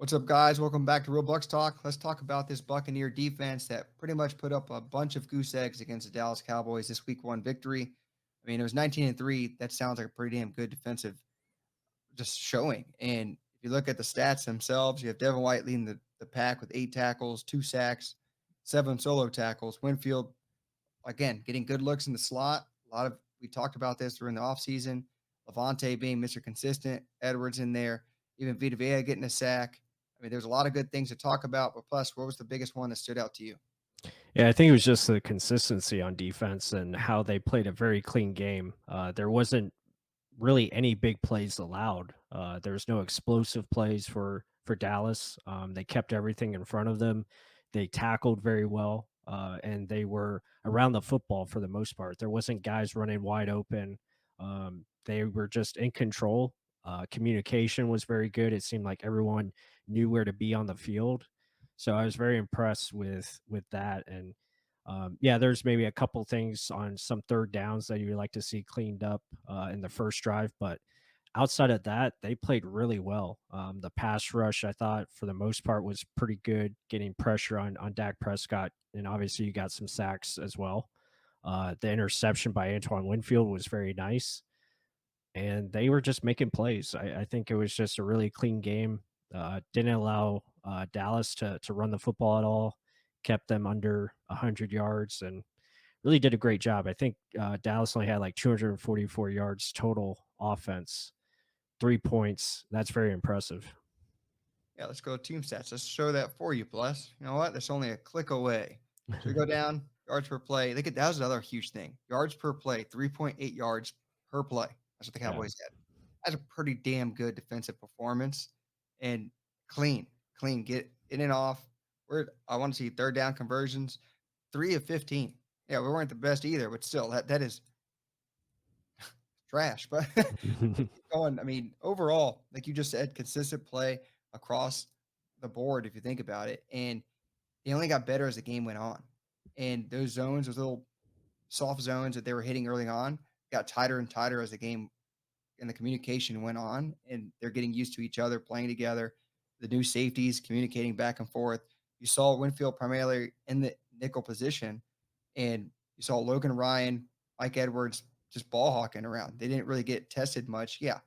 What's up, guys? Welcome back to Real Bucks Talk. Let's talk about this Buccaneer defense that pretty much put up a bunch of goose eggs against the Dallas Cowboys this week one victory. I mean, it was 19-3. That sounds like a pretty damn good defensive just showing. And if you look at the stats themselves, you have Devin White leading the pack with 8 tackles, 2 sacks, 7 solo tackles. Winfield, again, getting good looks in the slot. A lot of we talked about this during the offseason. Levante being Mr. Consistent, Edwards in there, even Vita Vea getting a sack. I mean, there's a lot of good things to talk about, but plus, what was the biggest one that stood out to you? Yeah, I think it was just the consistency on defense and how they played a very clean game. There wasn't really any big plays allowed. There was no explosive plays for Dallas. They kept everything in front of them. They tackled very well, and they were around the football for the most part. There wasn't guys running wide open. They were just in control. Communication was very good. It seemed like everyone knew where to be on the field. So I was very impressed with that. And yeah, there's maybe a couple things on some third downs that you'd like to see cleaned up in the first drive, but outside of that, they played really well. The pass rush, I thought, for the most part, was pretty good, getting pressure on Dak Prescott, and obviously you got some sacks as well. The interception by Antoine Winfield was very nice, and they were just making plays. I think it was just a really clean game. Didn't allow Dallas to run the football at all. Kept them under 100 yards and really did a great job. I think Dallas only had like 244 yards total offense, 3 points. That's very impressive. Yeah, let's go team stats. Let's show that for you, Bless. You know what? That's only a click away. So we go down yards per play. Look at that was another huge thing. Yards per play, 3.8 yards per play. That's what the Yeah. Cowboys had. That's a pretty damn good defensive performance and clean. Get in and off. I want to see third down conversions, 3 of 15. Yeah, we weren't the best either, but still, that is trash. But keep going. I mean, overall, like you just said, consistent play across the board, if you think about it. And they only got better as the game went on. And those zones, those little soft zones that they were hitting early on, got tighter and tighter as the game and the communication went on. And they're getting used to each other, playing together. The new safeties communicating back and forth. You saw Winfield primarily in the nickel position, and you saw Logan Ryan, Mike Edwards just ball hawking around. They didn't really get tested much. Yeah,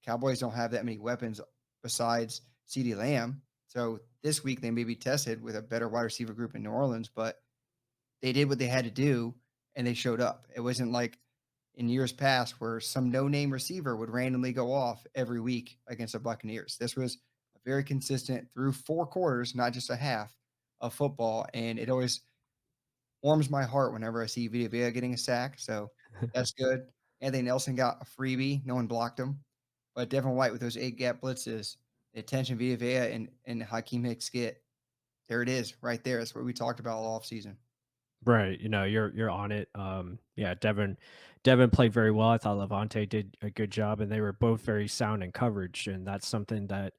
Cowboys don't have that many weapons besides CeeDee Lamb. So this week they may be tested with a better wide receiver group in New Orleans, but they did what they had to do and they showed up. It wasn't like in years past where some no-name receiver would randomly go off every week against the Buccaneers. This was a very consistent through 4 quarters, not just a half of football, and it always warms my heart whenever I see Vita Vea getting a sack, so that's good. Anthony Nelson got a freebie, no one blocked him, but Devin White with those 8 gap blitzes, the attention Vita Vea and Hakeem Hicks get, there it is right there. That's what we talked about all offseason. Right, you're on it. Yeah, Devin played very well. I thought Levante did a good job, and they were both very sound in coverage, and that's something that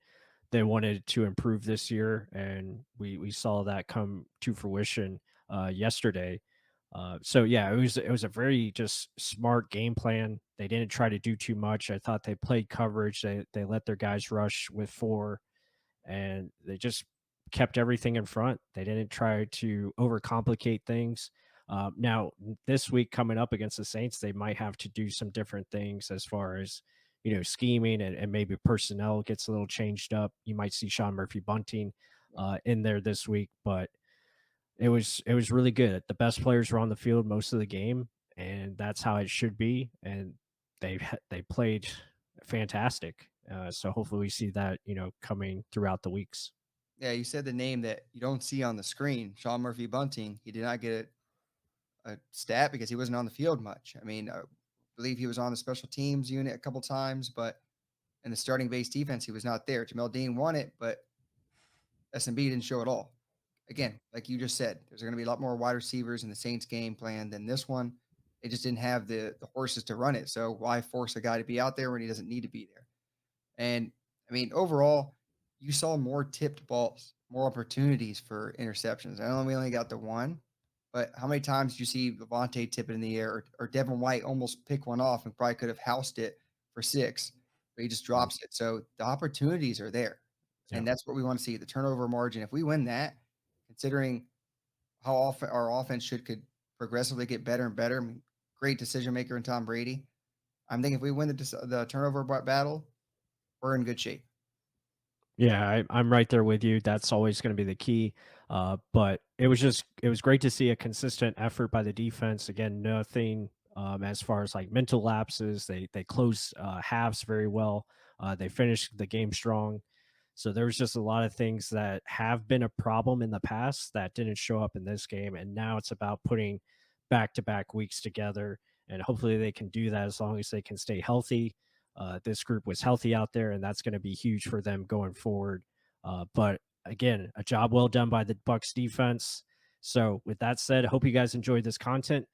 they wanted to improve this year, and we saw that come to fruition yesterday. So yeah, it was a very just smart game plan. They didn't try to do too much. I thought they played coverage. They let their guys rush with four, and they just kept everything in front. They didn't try to overcomplicate things. Now, this week coming up against the Saints, they might have to do some different things as far as scheming and maybe personnel gets a little changed up. You might see Sean Murphy Bunting in there this week, but it was really good. The best players were on the field most of the game, and that's how it should be. And they played fantastic. So hopefully we see that coming throughout the weeks. Yeah, you said the name that you don't see on the screen, Sean Murphy Bunting. He did not get a stat because he wasn't on the field much. I mean, I believe he was on the special teams unit a couple times, but in the starting base defense, he was not there. Jamel Dean won it, but SMB didn't show at all. Again, like you just said, there's going to be a lot more wide receivers in the Saints game plan than this one. They just didn't have the horses to run it. So why force a guy to be out there when he doesn't need to be there? And I mean, overall, you saw more tipped balls, more opportunities for interceptions. I know we only got the one, but how many times did you see Levante tip it in the air or Devin White almost pick one off and probably could have housed it for 6, but he just Mhm. drops it. So the opportunities are there. Yeah. and that's what we wanna see, the turnover margin. If we win that, considering how often our offense could progressively get better and better, I mean, great decision maker in Tom Brady. I'm thinking if we win the turnover battle, we're in good shape. Yeah, I'm right there with you. That's always going to be the key. But it was great to see a consistent effort by the defense. Again, nothing as far as like mental lapses. They close halves very well. They finished the game strong. So there was just a lot of things that have been a problem in the past that didn't show up in this game, and now it's about putting back to back weeks together, and hopefully they can do that as long as they can stay healthy. This group was healthy out there, and that's going to be huge for them going forward. But again, a job well done by the Bucs defense. So, with that said, I hope you guys enjoyed this content.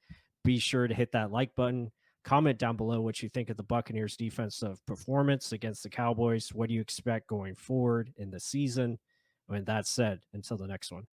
Be sure to hit that like button. Comment down below what you think of the Buccaneers' defensive performance against the Cowboys. What do you expect going forward in the season? And that said, until the next one.